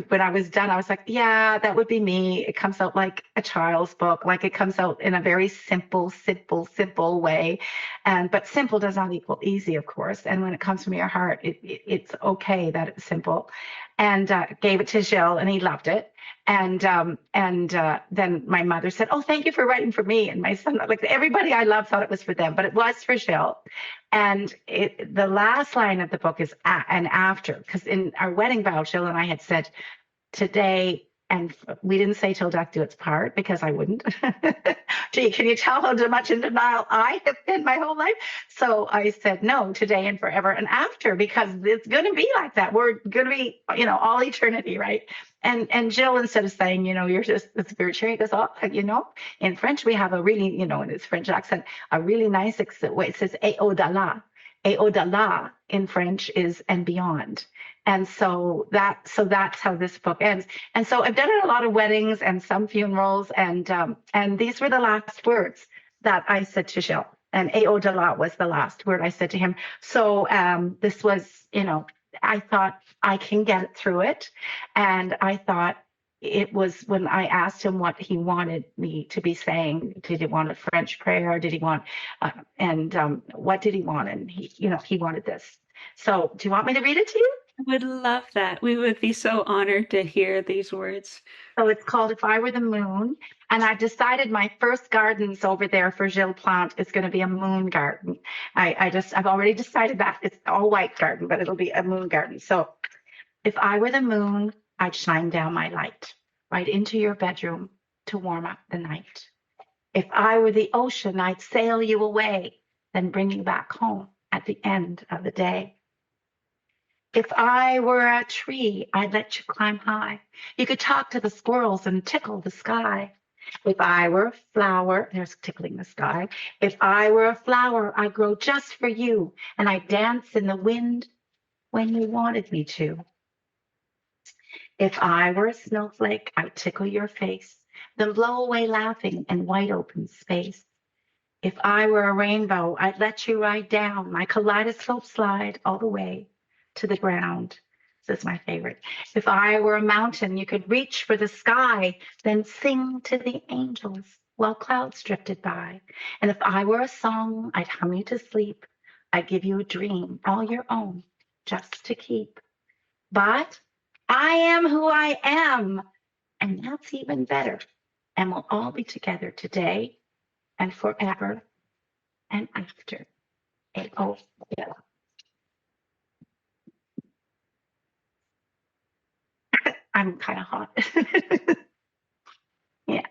when I was done, I was like, yeah, that would be me. It comes out like a child's book, like it comes out in a very simple way. But simple does not equal easy, of course. And when it comes from your heart, it's okay that it's simple. And gave it to Jill, and he loved it. And then my mother said, oh, thank you for writing for me. And my son, like everybody I love, thought it was for them, but it was for Jill. And the last line of the book is and after, because in our wedding vow, Jill and I had said today, and we didn't say till death do its part, because I wouldn't. Gee, can you tell how much in denial I have been my whole life? So I said, no, today and forever and after, because it's going to be like that. We're going to be, all eternity, right? And Jill, instead of saying, you're just the spirit Sheree, goes, oh, in French, we have a really, in his French accent, a really nice way. It says, et au-delà. Et au-delà in French is and beyond. And so that's how this book ends. And so I've done it at a lot of weddings and some funerals, and these were the last words that I said to Jill. And et au-delà was the last word I said to him. So this was, I thought I can get through it. And I thought, it was when I asked him what he wanted me to be saying. Did he want a French prayer? Did he want, what did he want? And he wanted this. So do you want me to read it to you? I would love that. We would be so honored to hear these words. So it's called If I Were the Moon. And I've decided my first gardens over there for Gilles Plante is going to be a moon garden. I've already decided that. It's all white garden, but it'll be a moon garden. So if I were the moon, I'd shine down my light right into your bedroom to warm up the night. If I were the ocean, I'd sail you away, then bring you back home at the end of the day. If I were a tree, I'd let you climb high. You could talk to the squirrels and tickle the sky. If I were a flower, there's tickling the sky. If I were a flower, I'd grow just for you, and I'd dance in the wind when you wanted me to. If I were a snowflake, I'd tickle your face, then blow away laughing in wide open space. If I were a rainbow, I'd let you ride down my kaleidoscope slide all the way to the ground. This is my favorite. If I were a mountain, you could reach for the sky, then sing to the angels while clouds drifted by. And if I were a song, I'd hum you to sleep. I'd give you a dream, all your own, just to keep. But I am who I am, and that's even better. And we'll all be together today and forever and after. A.O. Bella. I'm kind of hot. Yeah.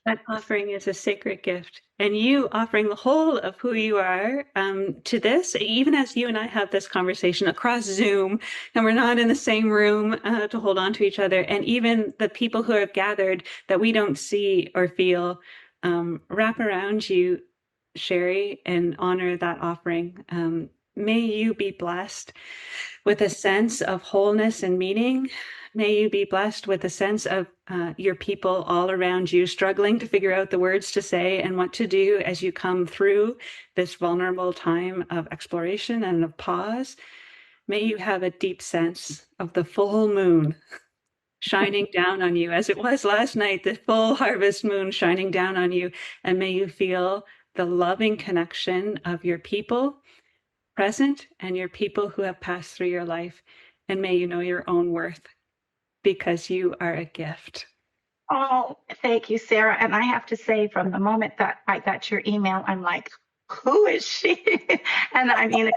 That offering is a sacred gift, and you offering the whole of who you are to this, even as you and I have this conversation across Zoom, and we're not in the same room to hold on to each other, and even the people who have gathered that we don't see or feel, wrap around you, Sheree, and honor that offering. May you be blessed with a sense of wholeness and meaning. May you be blessed with a sense of your people all around you struggling to figure out the words to say and what to do as you come through this vulnerable time of exploration and of pause. May you have a deep sense of the full moon shining down on you, as it was last night, the full harvest moon shining down on you. And may you feel the loving connection of your people present and your people who have passed through your life. And may you know your own worth, because you are a gift. Oh, thank you, Sarah. And I have to say, from the moment that I got your email, I'm like, who is she? And I mean,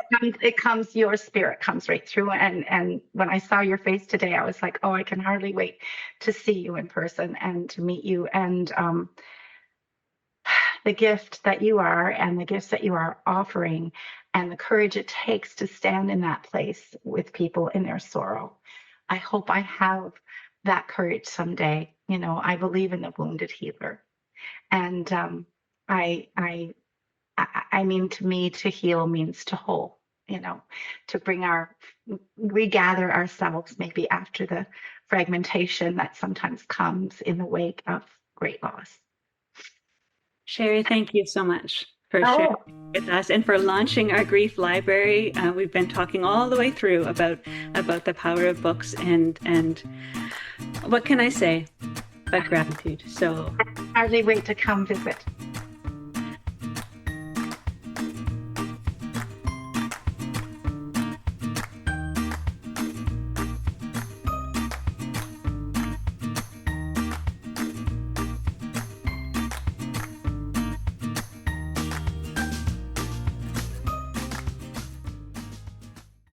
your spirit comes right through. And when I saw your face today, I was like, oh, I can hardly wait to see you in person and to meet you. And the gift that you are and the gifts that you are offering and the courage it takes to stand in that place with people in their sorrow. I hope I have that courage someday. You know, I believe in the wounded healer. And I mean, to me, to heal means to whole, you know, to regather ourselves maybe after the fragmentation that sometimes comes in the wake of great loss. Sheree, thank you so much for sharing with us and for launching our grief library. We've been talking all the way through about the power of books, and what can I say but gratitude. So I hardly wait to come visit.